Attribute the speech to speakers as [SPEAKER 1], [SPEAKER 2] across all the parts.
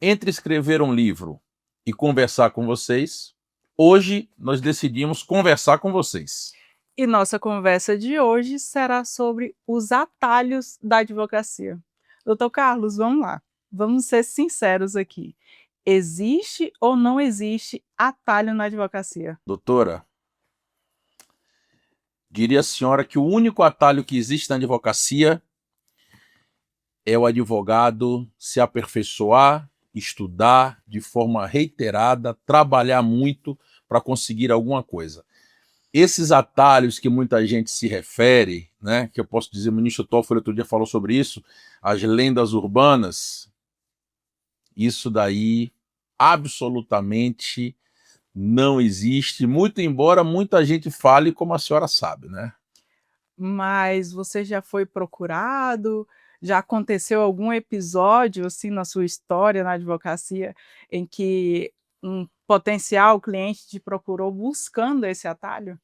[SPEAKER 1] Entre escrever um livro e conversar com vocês, hoje nós decidimos conversar com vocês.
[SPEAKER 2] E nossa conversa de hoje será sobre os atalhos da advocacia. Doutor Carlos, vamos lá. Vamos ser sinceros aqui. Existe ou não existe atalho na advocacia?
[SPEAKER 1] Doutora, diria a senhora que o único atalho que existe na advocacia é o advogado se aperfeiçoar, estudar de forma reiterada, trabalhar muito para conseguir alguma coisa. Esses atalhos que muita gente se refere, né, que eu posso dizer, o ministro Toffoli outro dia falou sobre isso, as lendas urbanas, isso daí absolutamente não existe, muito embora muita gente fale como a senhora sabe, né?
[SPEAKER 2] Mas você já foi procurado? Já aconteceu algum episódio, assim, na sua história na advocacia, em que um potencial cliente te procurou buscando esse atalho?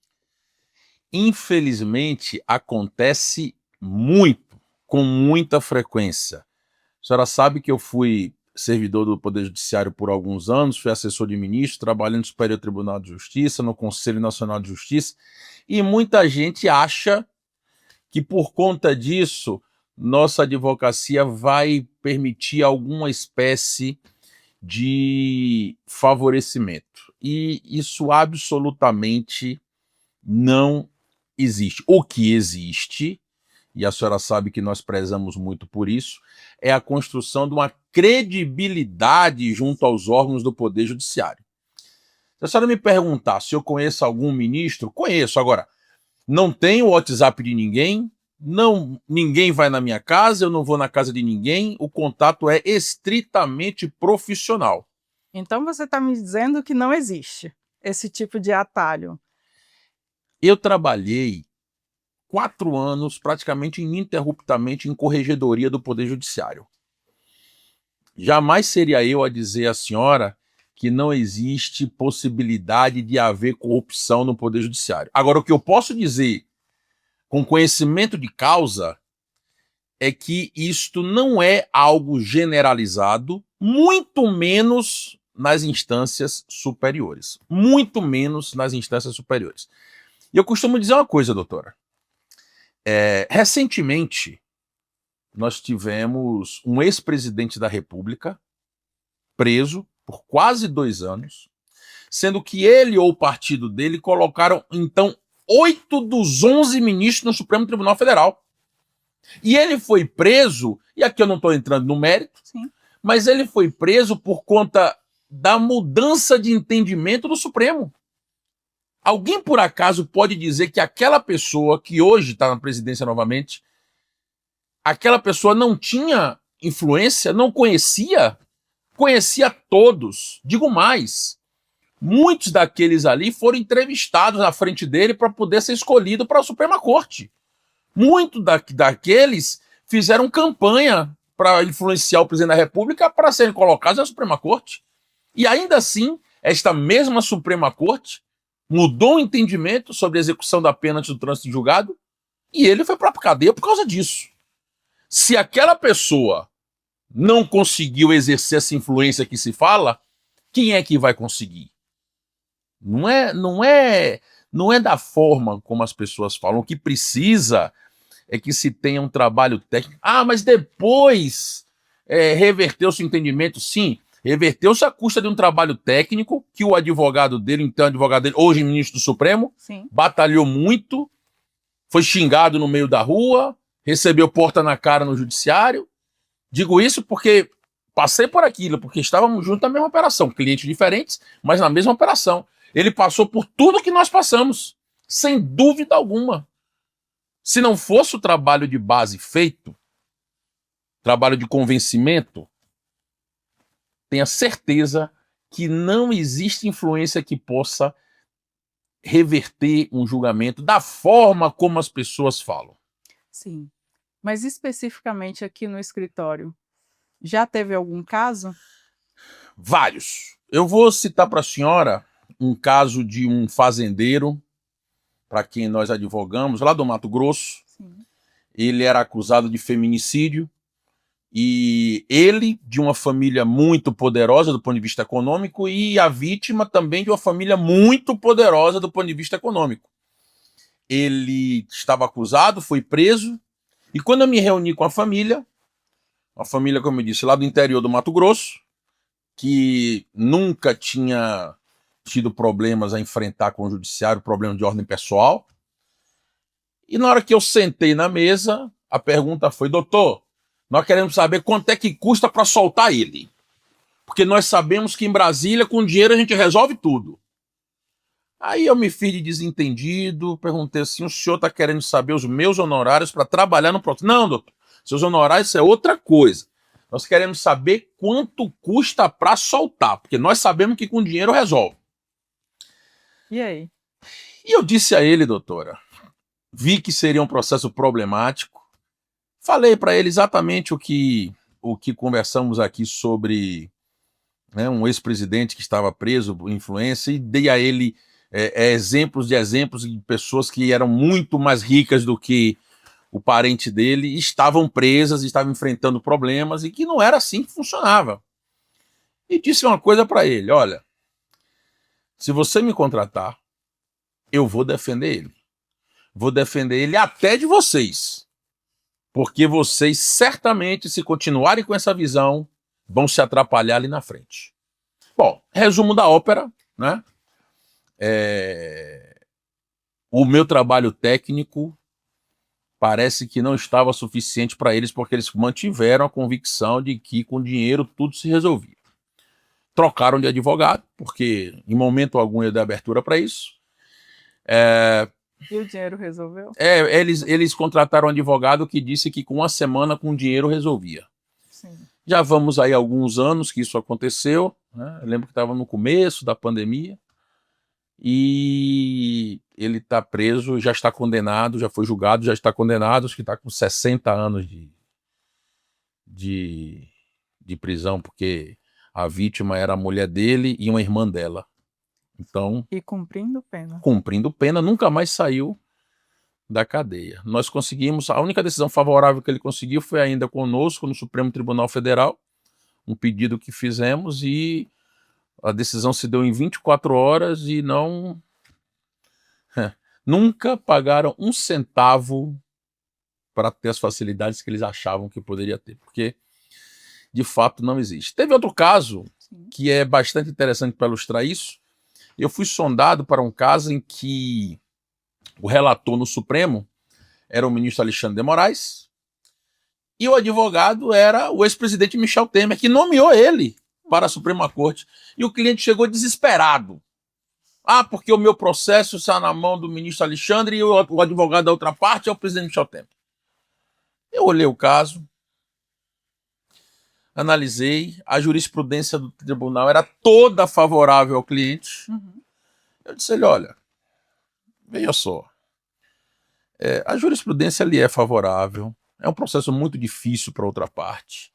[SPEAKER 1] Infelizmente, acontece muito, com muita frequência. A senhora sabe que eu fui servidor do Poder Judiciário por alguns anos, fui assessor de ministro, trabalhei no Superior Tribunal de Justiça, no Conselho Nacional de Justiça, e muita gente acha que por conta disso nossa advocacia vai permitir alguma espécie de favorecimento. E isso absolutamente não existe. O que existe, e a senhora sabe que nós prezamos muito por isso, é a construção de uma credibilidade junto aos órgãos do Poder Judiciário. Se a senhora me perguntar se eu conheço algum ministro, conheço. Agora, não tenho o WhatsApp de ninguém, não, ninguém vai na minha casa, eu não vou na casa de ninguém, o contato é estritamente profissional.
[SPEAKER 2] Então você está me dizendo que não existe esse tipo de atalho.
[SPEAKER 1] Eu trabalhei 4 anos, praticamente ininterruptamente, em corregedoria do Poder Judiciário. Jamais seria eu a dizer à senhora que não existe possibilidade de haver corrupção no Poder Judiciário. Agora, o que eu posso dizer com conhecimento de causa é que isto não é algo generalizado, muito menos nas instâncias superiores. Muito menos nas instâncias superiores. E eu costumo dizer uma coisa, doutora. Recentemente, nós tivemos um ex-presidente da República preso por quase 2 anos, sendo que ele ou o partido dele colocaram, então, 8 dos 11 ministros no Supremo Tribunal Federal. E ele foi preso, e aqui eu não estou entrando no mérito,
[SPEAKER 2] Sim.
[SPEAKER 1] mas ele foi preso por conta da mudança de entendimento do Supremo. Alguém, por acaso, pode dizer que aquela pessoa que hoje está na presidência novamente, aquela pessoa não tinha influência, não conhecia? Conhecia todos. Digo mais, muitos daqueles ali foram entrevistados na frente dele para poder ser escolhido para a Suprema Corte. Muitos daqueles fizeram campanha para influenciar o presidente da República para serem colocados na Suprema Corte. E ainda assim, esta mesma Suprema Corte mudou o entendimento sobre a execução da pena antes do trânsito em julgado e ele foi para a cadeia por causa disso. Se aquela pessoa não conseguiu exercer essa influência que se fala, quem é que vai conseguir? Não é da forma como as pessoas falam. O que precisa é que se tenha um trabalho técnico. Ah, mas depois reverteu-se o entendimento. Sim, reverteu-se à custa de um trabalho técnico que o advogado dele, então advogado dele, hoje ministro do Supremo,
[SPEAKER 2] Sim.
[SPEAKER 1] batalhou muito, foi xingado no meio da rua, recebeu porta na cara no judiciário. Digo isso porque passei por aquilo, porque estávamos juntos na mesma operação, clientes diferentes, mas na mesma operação. Ele passou por tudo que nós passamos, sem dúvida alguma. Se não fosse o trabalho de base feito, trabalho de convencimento, tenha certeza que não existe influência que possa reverter um julgamento da forma como as pessoas falam.
[SPEAKER 2] Sim. Mas especificamente aqui no escritório, já teve algum caso?
[SPEAKER 1] Vários. Eu vou citar para a senhora um caso de um fazendeiro, para quem nós advogamos, lá do Mato Grosso.
[SPEAKER 2] Sim.
[SPEAKER 1] Ele era acusado de feminicídio E ele, de uma família muito poderosa do ponto de vista econômico, e a vítima também de uma família muito poderosa do ponto de vista econômico. Ele estava acusado, foi preso, e quando eu me reuni com a família, como eu disse, lá do interior do Mato Grosso, que nunca tinha tido problemas a enfrentar com o judiciário, problema de ordem pessoal, e na hora que eu sentei na mesa, a pergunta foi: doutor, nós queremos saber quanto é que custa para soltar ele. Porque nós sabemos que em Brasília, com dinheiro, a gente resolve tudo. Aí eu me fiz de desentendido, perguntei assim: o senhor está querendo saber os meus honorários para trabalhar no processo? Não, doutor, seus honorários é outra coisa. Nós queremos saber quanto custa para soltar, porque nós sabemos que com dinheiro resolve.
[SPEAKER 2] E aí?
[SPEAKER 1] E eu disse a ele: doutora, vi que seria um processo problemático. Falei para ele exatamente o que conversamos aqui sobre, né, um ex-presidente que estava preso por influência, e dei a ele exemplos de pessoas que eram muito mais ricas do que o parente dele, e estavam presas, estavam enfrentando problemas, e que não era assim que funcionava. E disse uma coisa para ele: olha, se você me contratar, eu vou defender ele. Vou defender ele até de vocês. Porque vocês certamente, se continuarem com essa visão, vão se atrapalhar ali na frente. Bom, resumo da ópera, né? O meu trabalho técnico parece que não estava suficiente para eles, porque eles mantiveram a convicção de que com dinheiro tudo se resolvia. Trocaram de advogado, porque em momento algum eu dei abertura para isso.
[SPEAKER 2] E o dinheiro resolveu?
[SPEAKER 1] Eles contrataram um advogado que disse que com uma semana com dinheiro resolvia.
[SPEAKER 2] Sim.
[SPEAKER 1] Já vamos aí alguns anos que isso aconteceu, né? Eu lembro que estava no começo da pandemia, e ele está preso, já está condenado, já foi julgado, já está condenado, acho que está com 60 anos de prisão, porque a vítima era a mulher dele e uma irmã dela. Então,
[SPEAKER 2] E cumprindo pena.
[SPEAKER 1] Cumprindo pena, nunca mais saiu da cadeia. Nós conseguimos, a única decisão favorável que ele conseguiu foi ainda conosco no Supremo Tribunal Federal, um pedido que fizemos, e a decisão se deu em 24 horas e não... nunca pagaram um centavo para ter as facilidades que eles achavam que poderia ter, porque de fato não existe. Teve outro caso que é bastante interessante para ilustrar isso. Eu fui sondado para um caso em que o relator no Supremo era o ministro Alexandre de Moraes e o advogado era o ex-presidente Michel Temer, que nomeou ele para a Suprema Corte. E o cliente chegou desesperado. Porque o meu processo está na mão do ministro Alexandre e o advogado da outra parte é o presidente Michel Temer. Eu olhei o caso, analisei, a jurisprudência do tribunal era toda favorável ao cliente. Eu disse a ele: olha, veja só, a jurisprudência ali é favorável, é um processo muito difícil para outra parte.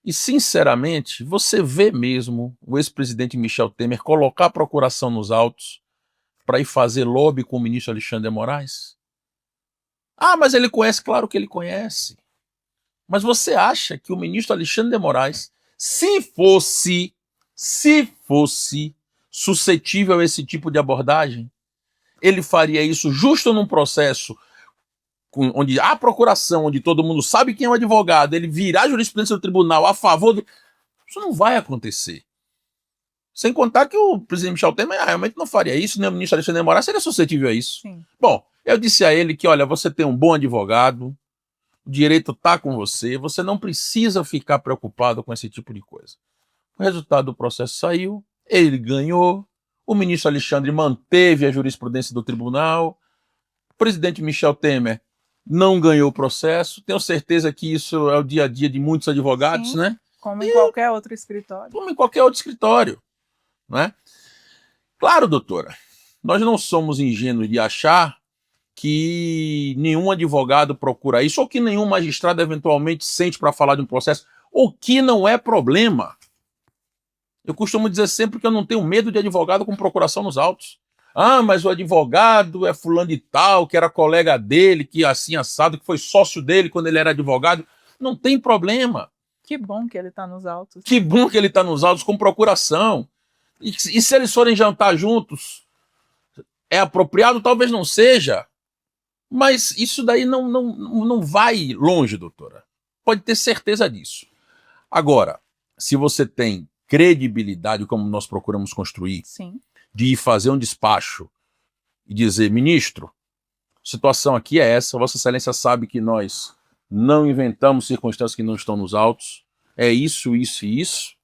[SPEAKER 1] E, sinceramente, você vê mesmo o ex-presidente Michel Temer colocar a procuração nos autos para ir fazer lobby com o ministro Alexandre de Moraes? Mas ele conhece, claro que ele conhece. Mas você acha que o ministro Alexandre de Moraes, se fosse suscetível a esse tipo de abordagem, ele faria isso justo num processo onde há procuração, onde todo mundo sabe quem é o advogado, ele virar a jurisprudência do tribunal a favor do... Isso não vai acontecer. Sem contar que o presidente Michel Temer realmente não faria isso, nem o ministro Alexandre de Moraes seria suscetível a isso.
[SPEAKER 2] Sim.
[SPEAKER 1] Bom, eu disse a ele que, olha, você tem um bom advogado, o direito está com você, você não precisa ficar preocupado com esse tipo de coisa. O resultado do processo saiu, ele ganhou, o ministro Alexandre manteve a jurisprudência do tribunal, o presidente Michel Temer não ganhou o processo. Tenho certeza que isso é o dia a dia de muitos advogados,
[SPEAKER 2] Sim,
[SPEAKER 1] né?
[SPEAKER 2] Como em qualquer outro escritório.
[SPEAKER 1] Como em qualquer outro escritório, né? Claro, doutora, nós não somos ingênuos de achar que nenhum advogado procura isso, ou que nenhum magistrado eventualmente sente para falar de um processo, o que não é problema. Eu costumo dizer sempre que eu não tenho medo de advogado com procuração nos autos. Mas o advogado é fulano de tal, que era colega dele, que assim assado, que foi sócio dele quando ele era advogado. Não tem problema.
[SPEAKER 2] Que bom que ele está nos autos.
[SPEAKER 1] Que bom que ele está nos autos com procuração. E se eles forem jantar juntos, é apropriado? Talvez não seja. Mas isso daí não vai longe, doutora. Pode ter certeza disso. Agora, se você tem credibilidade, como nós procuramos construir,
[SPEAKER 2] Sim.
[SPEAKER 1] de ir fazer um despacho e dizer, ministro, a situação aqui é essa, Vossa Excelência sabe que nós não inventamos circunstâncias que não estão nos autos, é isso, isso e isso,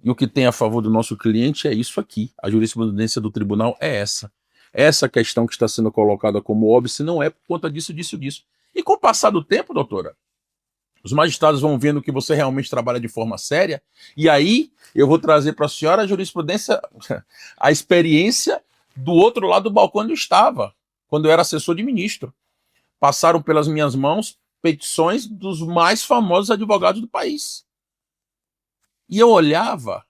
[SPEAKER 1] e o que tem a favor do nosso cliente é isso aqui. A jurisprudência do tribunal é essa. Essa questão que está sendo colocada como óbice não é por conta disso, disso, disso. E com o passar do tempo, doutora, os magistrados vão vendo que você realmente trabalha de forma séria, e aí eu vou trazer para a senhora a jurisprudência, a experiência do outro lado do balcão onde eu estava, quando eu era assessor de ministro. Passaram pelas minhas mãos petições dos mais famosos advogados do país. E eu olhava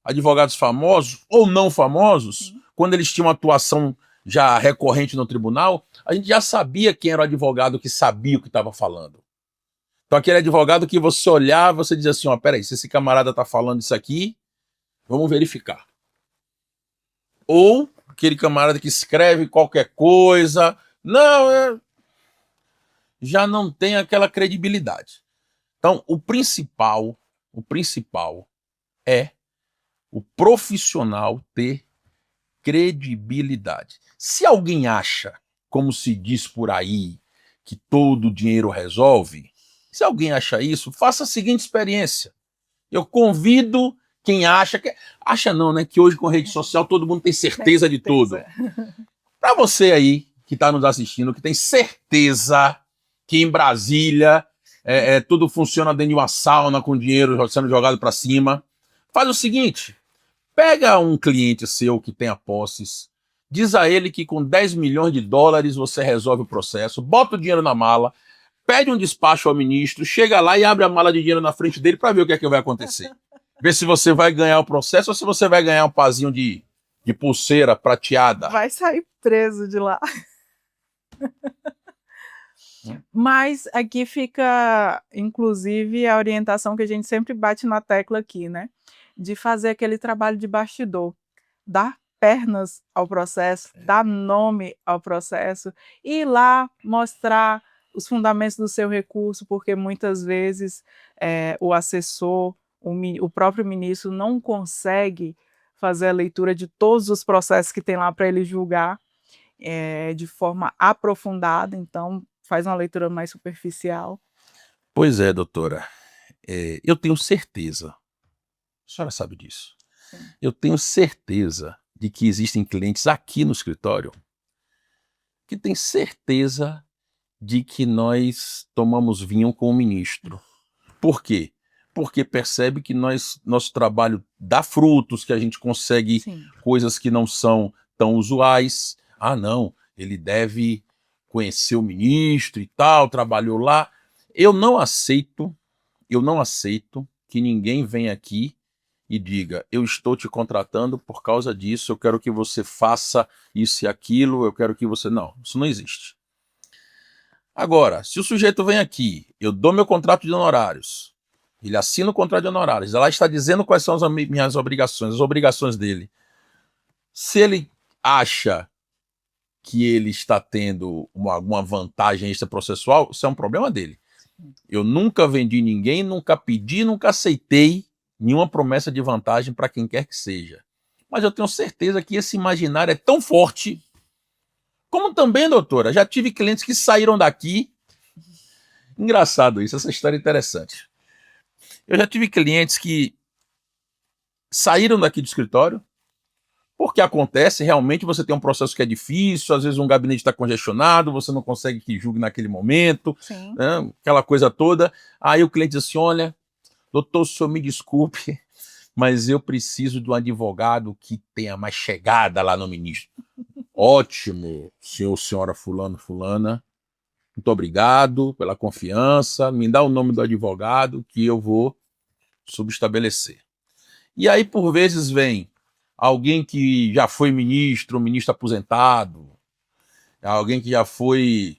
[SPEAKER 1] advogados famosos ou não famosos, quando eles tinham uma atuação já recorrente no tribunal, a gente já sabia quem era o advogado que sabia o que estava falando. Então aquele advogado que você olhava, você dizia assim, ó, peraí, se esse camarada está falando isso aqui, vamos verificar. Ou aquele camarada que escreve qualquer coisa, já não tem aquela credibilidade. Então o principal é o profissional ter credibilidade. Se alguém acha, como se diz por aí, que todo dinheiro resolve, se alguém acha isso, faça a seguinte experiência. Eu convido quem acha, não, né? Que hoje com rede social todo mundo tem certeza de tudo. Para você aí que está nos assistindo, que tem certeza que em Brasília tudo funciona dentro de uma sauna com dinheiro sendo jogado para cima, faz o seguinte, pega um cliente seu que tenha posses, diz a ele que com 10 milhões de dólares você resolve o processo, bota o dinheiro na mala, pede um despacho ao ministro, chega lá e abre a mala de dinheiro na frente dele para ver o que é que vai acontecer. Ver se você vai ganhar o processo ou se você vai ganhar um pazinho de pulseira prateada.
[SPEAKER 2] Vai sair preso de lá. Mas aqui fica, inclusive, a orientação que a gente sempre bate na tecla aqui, né? De fazer aquele trabalho de bastidor, dar pernas ao processo, dar nome ao processo, ir lá mostrar os fundamentos do seu recurso, porque muitas vezes o assessor, o próprio ministro não consegue fazer a leitura de todos os processos que tem lá para ele julgar de forma aprofundada, então faz uma leitura mais superficial.
[SPEAKER 1] Pois é, doutora. Eu tenho certeza, a senhora sabe disso,
[SPEAKER 2] Sim.
[SPEAKER 1] Eu tenho certeza de que existem clientes aqui no escritório que têm certeza de que nós tomamos vinho com o ministro. Por quê? Porque percebe que nosso trabalho dá frutos, que a gente consegue coisas que não são tão usuais. Ah, não, ele deve conhecer o ministro e tal, trabalhou lá. Eu não aceito que ninguém venha aqui e diga, eu estou te contratando por causa disso, eu quero que você faça isso e aquilo, eu quero que você... Não, isso não existe. Agora, se o sujeito vem aqui, eu dou meu contrato de honorários, ele assina o contrato de honorários, ela está dizendo quais são as minhas obrigações, as obrigações dele. Se ele acha que ele está tendo alguma vantagem extraprocessual, isso é um problema dele. Eu nunca vendi ninguém, nunca pedi, nunca aceitei nenhuma promessa de vantagem para quem quer que seja. Mas eu tenho certeza que esse imaginário é tão forte, como também, doutora, já tive clientes que saíram daqui. Engraçado isso, essa história é interessante. Eu já tive clientes que saíram daqui do escritório, porque acontece, realmente você tem um processo que é difícil, às vezes um gabinete está congestionado, você não consegue que julgue naquele momento, né, aquela coisa toda. Aí o cliente diz assim, olha, doutor, o senhor me desculpe, mas eu preciso de um advogado que tenha mais chegada lá no ministro. Ótimo, senhor, senhora fulano, fulana, muito obrigado pela confiança, me dá o nome do advogado que eu vou subestabelecer. E aí, por vezes, vem alguém que já foi ministro, um ministro aposentado, alguém que já foi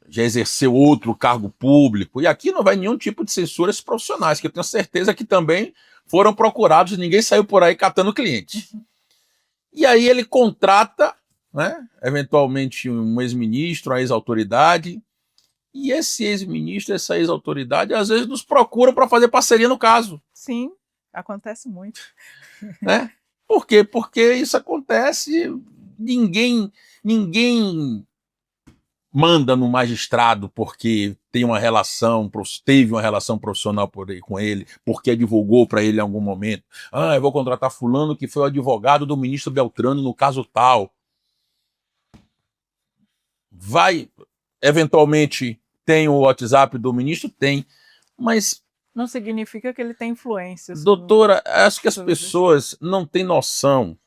[SPEAKER 1] já exerceu outro cargo público. E aqui não vai nenhum tipo de censura a esses profissionais, que eu tenho certeza que também foram procurados e ninguém saiu por aí catando cliente. E aí ele contrata, né, eventualmente um ex-ministro, uma ex-autoridade, e esse ex-ministro, essa ex-autoridade, às vezes nos procuram para fazer parceria no caso.
[SPEAKER 2] Sim, acontece muito.
[SPEAKER 1] Né? Por quê? Porque isso acontece, ninguém manda no magistrado porque tem uma relação, teve uma relação profissional com ele, porque advogou para ele em algum momento. Ah, eu vou contratar fulano que foi o advogado do ministro Beltrano no caso tal. Vai, eventualmente, tem o WhatsApp do ministro? Tem. Mas,
[SPEAKER 2] não significa que ele tem influência.
[SPEAKER 1] doutora, acho que as pessoas não têm noção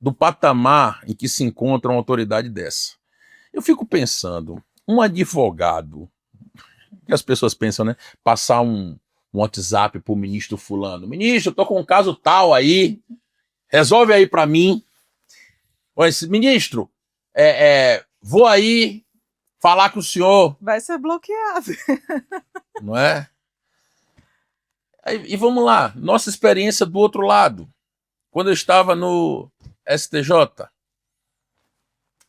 [SPEAKER 1] do patamar em que se encontra uma autoridade dessa. Eu fico pensando, um advogado, que as pessoas pensam, né? Passar um WhatsApp pro ministro fulano. Ministro, eu tô com um caso tal aí, resolve aí para mim. Olha, ministro, vou aí falar com o senhor.
[SPEAKER 2] Vai ser bloqueado.
[SPEAKER 1] Não é? E vamos lá, nossa experiência do outro lado. Quando eu estava no STJ,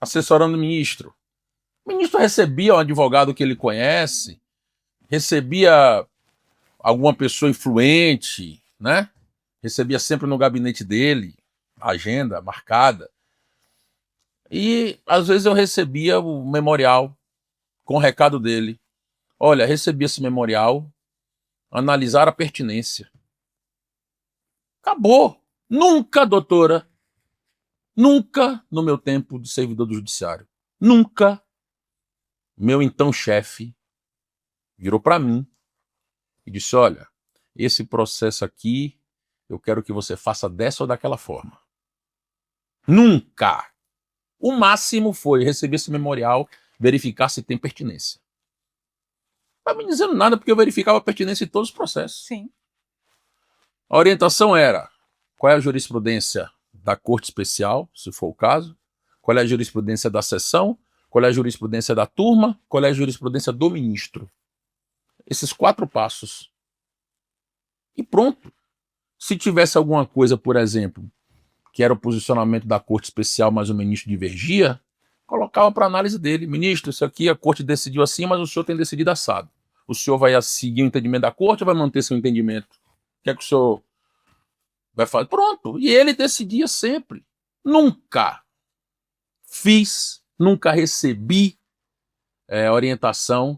[SPEAKER 1] assessorando o ministro recebia um advogado que ele conhece, recebia alguma pessoa influente, né? Recebia sempre no gabinete dele, agenda marcada. E às vezes eu recebia o memorial com o recado dele. Olha, recebi esse memorial, analisar a pertinência. Acabou. Nunca, doutora, nunca no meu tempo de servidor do judiciário, nunca meu então chefe virou para mim e disse, olha, esse processo aqui eu quero que você faça dessa ou daquela forma. Nunca. O máximo foi receber esse memorial, verificar se tem pertinência. Não estava me dizendo nada porque eu verificava a pertinência em todos os processos.
[SPEAKER 2] Sim.
[SPEAKER 1] A orientação era qual é a jurisprudência da Corte Especial, se for o caso, qual é a jurisprudência da seção, qual é a jurisprudência da turma, qual é a jurisprudência do ministro. Esses 4 passos. E pronto. Se tivesse alguma coisa, por exemplo, que era o posicionamento da Corte Especial, mas o ministro divergia, colocava para análise dele. Ministro, isso aqui a Corte decidiu assim, mas o senhor tem decidido assado. O senhor vai seguir o entendimento da Corte ou vai manter seu entendimento? O que é que o senhor vai fazer? Pronto. E ele decidia sempre. Nunca fiz, nunca recebi orientação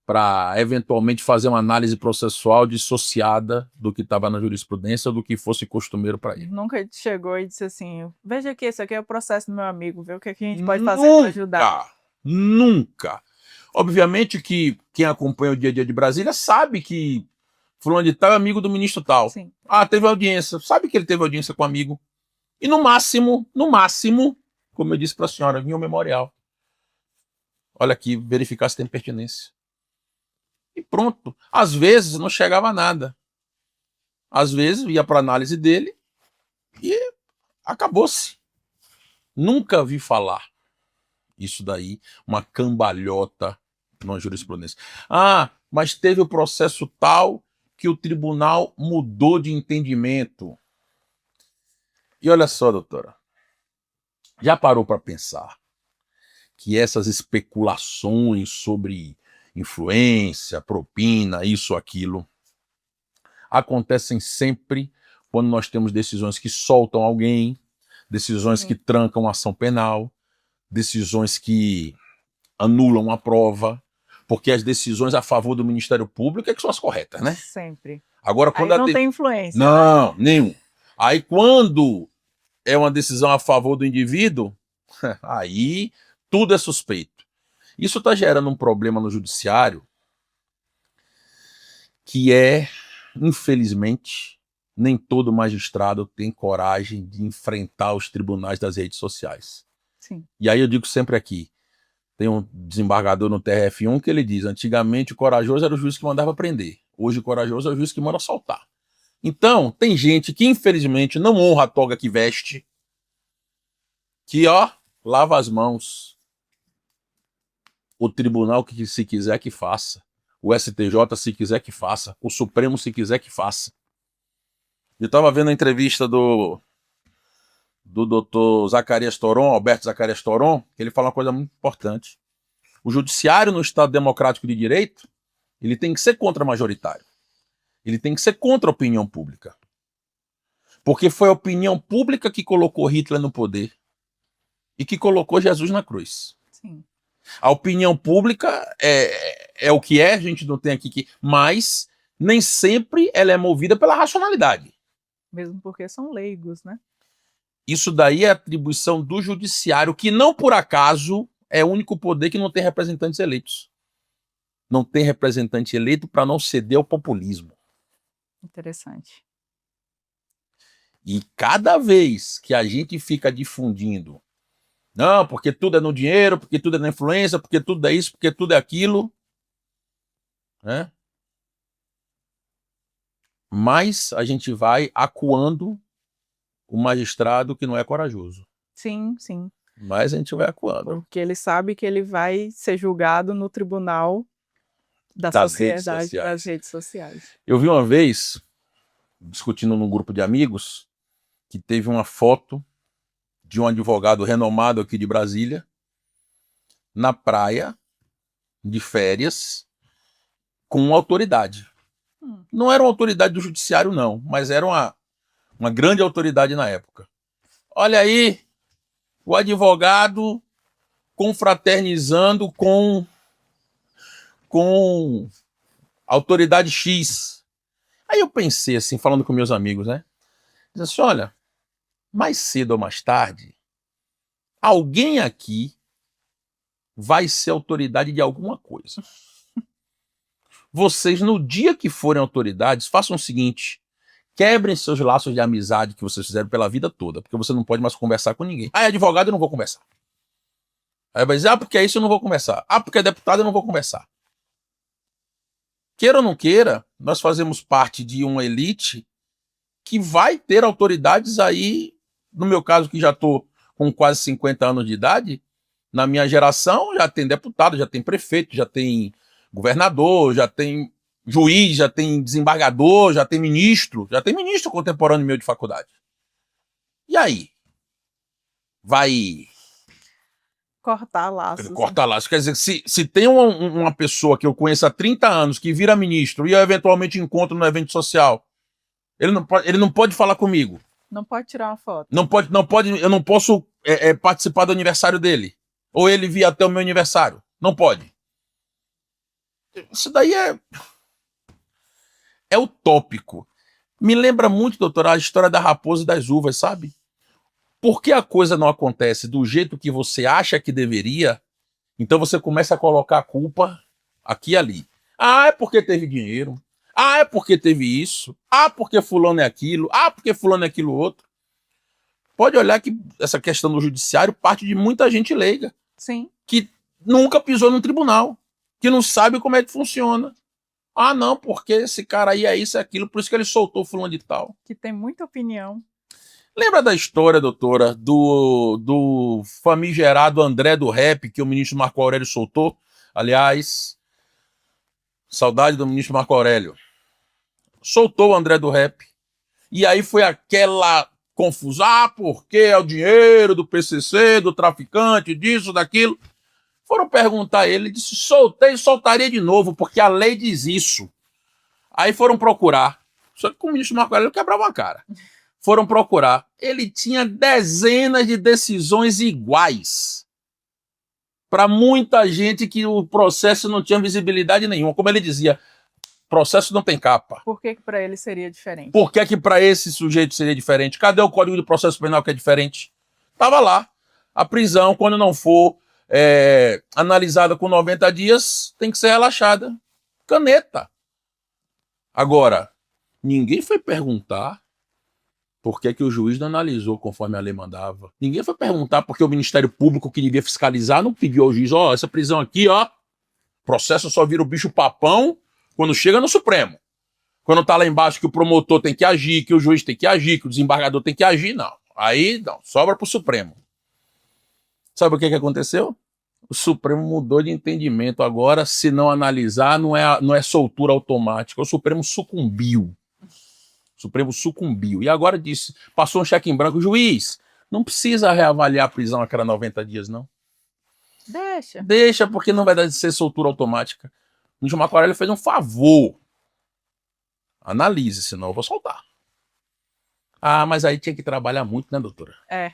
[SPEAKER 1] para eventualmente fazer uma análise processual dissociada do que estava na jurisprudência ou do que fosse costumeiro para ele.
[SPEAKER 2] Nunca chegou e disse assim, veja aqui, esse aqui é o processo do meu amigo, vê o que a gente pode fazer para ajudar.
[SPEAKER 1] Nunca. Obviamente que quem acompanha o dia a dia de Brasília sabe que fulano de tal é amigo do ministro tal.
[SPEAKER 2] Sim.
[SPEAKER 1] Ah, teve audiência. Sabe que ele teve audiência com o amigo. E no máximo, como eu disse para a senhora, vinha o memorial. Olha aqui, verificar se tem pertinência. E pronto. Às vezes não chegava a nada. Às vezes ia para análise dele e acabou-se. Nunca vi falar isso daí, uma cambalhota numa jurisprudência. Ah, mas teve o processo tal que o tribunal mudou de entendimento. E olha só, doutora, já parou para pensar que essas especulações sobre influência, propina, isso, aquilo, acontecem sempre quando nós temos decisões que soltam alguém, decisões que trancam a ação penal, decisões que anulam a prova, porque as decisões a favor do Ministério Público é que são as corretas, né?
[SPEAKER 2] Sempre.
[SPEAKER 1] Agora, quando
[SPEAKER 2] aí não tem influência.
[SPEAKER 1] Não, nenhum. Aí quando é uma decisão a favor do indivíduo, aí tudo é suspeito. Isso está gerando um problema no judiciário que infelizmente, nem todo magistrado tem coragem de enfrentar os tribunais das redes sociais.
[SPEAKER 2] Sim.
[SPEAKER 1] E aí eu digo sempre aqui, tem um desembargador no TRF1 que ele diz, antigamente o corajoso era o juiz que mandava prender, hoje o corajoso é o juiz que manda soltar. Então, tem gente que infelizmente não honra a toga que veste, que lava as mãos, o tribunal que se quiser que faça, o STJ se quiser que faça, o Supremo se quiser que faça. Eu estava vendo a entrevista do doutor Zacarias Toron, Alberto Zacarias Toron, que ele fala uma coisa muito importante. O judiciário no Estado democrático de direito, ele tem que ser contra-majoritário. Ele tem que ser contra a opinião pública. Porque foi a opinião pública que colocou Hitler no poder e que colocou Jesus na cruz.
[SPEAKER 2] Sim.
[SPEAKER 1] A opinião pública é o que é, a gente não tem aqui que... Mas nem sempre ela é movida pela racionalidade.
[SPEAKER 2] Mesmo porque são leigos, né?
[SPEAKER 1] Isso daí é atribuição do judiciário, que não por acaso é o único poder que não tem representantes eleitos. Não tem representante eleito para não ceder ao populismo.
[SPEAKER 2] Interessante.
[SPEAKER 1] E cada vez que a gente fica difundindo, não, porque tudo é no dinheiro, porque tudo é na influência, porque tudo é isso, porque tudo é aquilo, né? Mas a gente vai acuando o magistrado que não é corajoso.
[SPEAKER 2] Sim, sim.
[SPEAKER 1] Mas a gente vai acuando.
[SPEAKER 2] Porque ele sabe que ele vai ser julgado no tribunal da
[SPEAKER 1] Das
[SPEAKER 2] sociedade,
[SPEAKER 1] redes sociais.
[SPEAKER 2] das redes sociais.
[SPEAKER 1] Eu vi uma vez, discutindo num grupo de amigos, que teve uma foto de um advogado renomado aqui de Brasília, na praia, de férias, com uma autoridade. Não era uma autoridade do judiciário, não, mas era uma grande autoridade na época. Olha aí, o advogado confraternizando com autoridade X. Aí eu pensei assim, falando com meus amigos, né? Diz assim, olha, mais cedo ou mais tarde, alguém aqui vai ser autoridade de alguma coisa. Vocês, no dia que forem autoridades, façam o seguinte, quebrem seus laços de amizade que vocês fizeram pela vida toda, porque você não pode mais conversar com ninguém. Ah, é advogado, eu não vou conversar. Aí vai dizer, porque é isso, eu não vou conversar. Ah, porque é deputado, eu não vou conversar. Queira ou não queira, nós fazemos parte de uma elite que vai ter autoridades aí, no meu caso, que já estou com quase 50 anos de idade, na minha geração já tem deputado, já tem prefeito, já tem governador, já tem juiz, já tem desembargador, já tem ministro contemporâneo meu de faculdade. E aí? Vai
[SPEAKER 2] Cortar laços.
[SPEAKER 1] cortar laços. Quer dizer, se tem uma pessoa que eu conheço há 30 anos que vira ministro e eu eventualmente encontro no evento social, ele não pode falar comigo.
[SPEAKER 2] Não pode tirar uma foto.
[SPEAKER 1] Eu não posso participar do aniversário dele. Ou ele vir até o meu aniversário. Não pode. Isso daí é utópico. Me lembra muito, doutora, a história da raposa e das uvas, sabe? Por que a coisa não acontece do jeito que você acha que deveria, então você começa a colocar a culpa aqui e ali. Ah, é porque teve dinheiro. Ah, é porque teve isso. Ah, porque fulano é aquilo. Ah, porque fulano é aquilo outro. Pode olhar que essa questão do judiciário parte de muita gente leiga.
[SPEAKER 2] Sim.
[SPEAKER 1] Que nunca pisou num tribunal. Que não sabe como é que funciona. Ah, não, porque esse cara aí é isso, é aquilo, por isso que ele soltou fulano de tal.
[SPEAKER 2] Que tem muita opinião.
[SPEAKER 1] Lembra da história, doutora, do famigerado André do Rap, que o ministro Marco Aurélio soltou? Aliás, saudade do ministro Marco Aurélio. Soltou o André do Rap. E aí foi aquela confusão, porque é o dinheiro do PCC, do traficante, disso, daquilo. Foram perguntar a ele, ele disse, soltei e soltaria de novo, porque a lei diz isso. Aí foram procurar. Só que o ministro Marco Aurélio quebrava uma cara. Foram procurar. Ele tinha dezenas de decisões iguais. Para muita gente que o processo não tinha visibilidade nenhuma. Como ele dizia, processo não tem capa.
[SPEAKER 2] Por que para ele seria diferente?
[SPEAKER 1] Por que para esse sujeito seria diferente? Cadê o Código de Processo Penal que é diferente? Estava lá. A prisão, quando não for analisada com 90 dias, tem que ser relaxada. Caneta. Agora, ninguém foi perguntar por que o juiz não analisou conforme a lei mandava. Ninguém foi perguntar por que o Ministério Público, que devia fiscalizar, não pediu ao juiz, essa prisão aqui, processo só vira o bicho papão quando chega no Supremo. Quando tá lá embaixo que o promotor tem que agir, que o juiz tem que agir, que o desembargador tem que agir, não. Aí, não, sobra pro Supremo. Sabe o que aconteceu? O Supremo mudou de entendimento. Agora, se não analisar, não é soltura automática. O Supremo sucumbiu. O Supremo sucumbiu. E agora disse, passou um cheque em branco, juiz, não precisa reavaliar a prisão a cada 90 dias, não.
[SPEAKER 2] Deixa.
[SPEAKER 1] Deixa, porque não vai dar de ser soltura automática. O Nígio Macvarelli fez um favor. Analise, senão eu vou soltar. Ah, mas aí tinha que trabalhar muito, né, doutora?
[SPEAKER 2] É.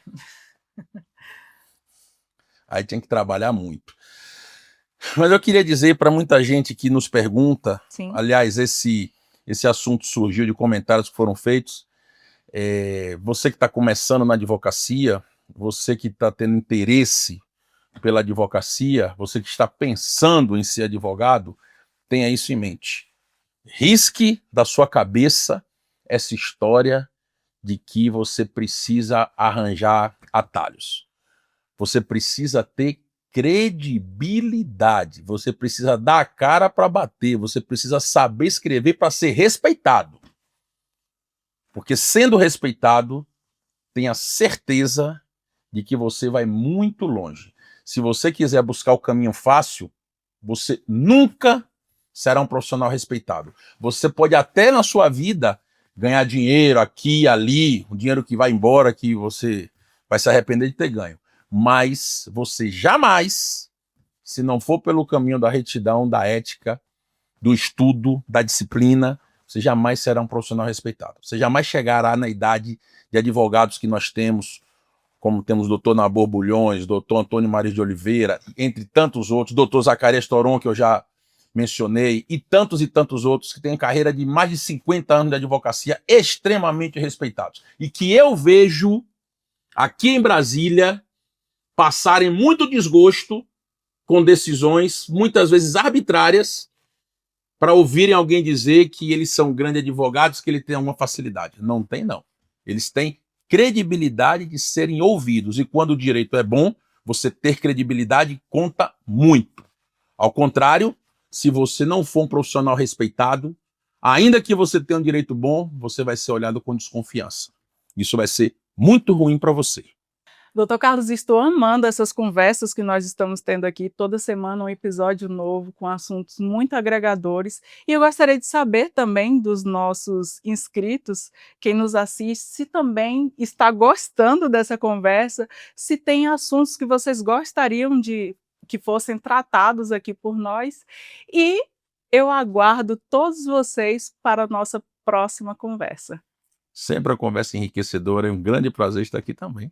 [SPEAKER 1] Aí tinha que trabalhar muito. Mas eu queria dizer para muita gente que nos pergunta,
[SPEAKER 2] Sim.
[SPEAKER 1] aliás, esse assunto surgiu de comentários que foram feitos. Você que está começando na advocacia, você que está tendo interesse pela advocacia, você que está pensando em ser advogado, tenha isso em mente. Risque da sua cabeça essa história de que você precisa arranjar atalhos. Você precisa ter credibilidade, você precisa dar a cara para bater, você precisa saber escrever para ser respeitado. Porque sendo respeitado, tenha certeza de que você vai muito longe. Se você quiser buscar o caminho fácil, você nunca será um profissional respeitado. Você pode até na sua vida ganhar dinheiro aqui e ali, um dinheiro que vai embora, que você vai se arrepender de ter ganho. Mas você jamais, se não for pelo caminho da retidão, da ética, do estudo, da disciplina, você jamais será um profissional respeitado. Você jamais chegará na idade de advogados que nós temos, como temos o doutor Nabor Bulhões, doutor Antônio Maris de Oliveira, entre tantos outros, doutor Zacarias Toron, que eu já mencionei, e tantos outros que têm carreira de mais de 50 anos de advocacia extremamente respeitados. E que eu vejo aqui em Brasília passarem muito desgosto com decisões, muitas vezes arbitrárias, para ouvirem alguém dizer que eles são grandes advogados, que eles têm alguma facilidade. Não tem, não. Eles têm credibilidade de serem ouvidos. E quando o direito é bom, você ter credibilidade conta muito. Ao contrário, se você não for um profissional respeitado, ainda que você tenha um direito bom, você vai ser olhado com desconfiança. Isso vai ser muito ruim para você.
[SPEAKER 2] Doutor Carlos, estou amando essas conversas que nós estamos tendo aqui, toda semana um episódio novo com assuntos muito agregadores. E eu gostaria de saber também dos nossos inscritos, quem nos assiste, se também está gostando dessa conversa, se tem assuntos que vocês gostariam de que fossem tratados aqui por nós. E eu aguardo todos vocês para a nossa próxima conversa.
[SPEAKER 1] Sempre a conversa enriquecedora, é um grande prazer estar aqui também.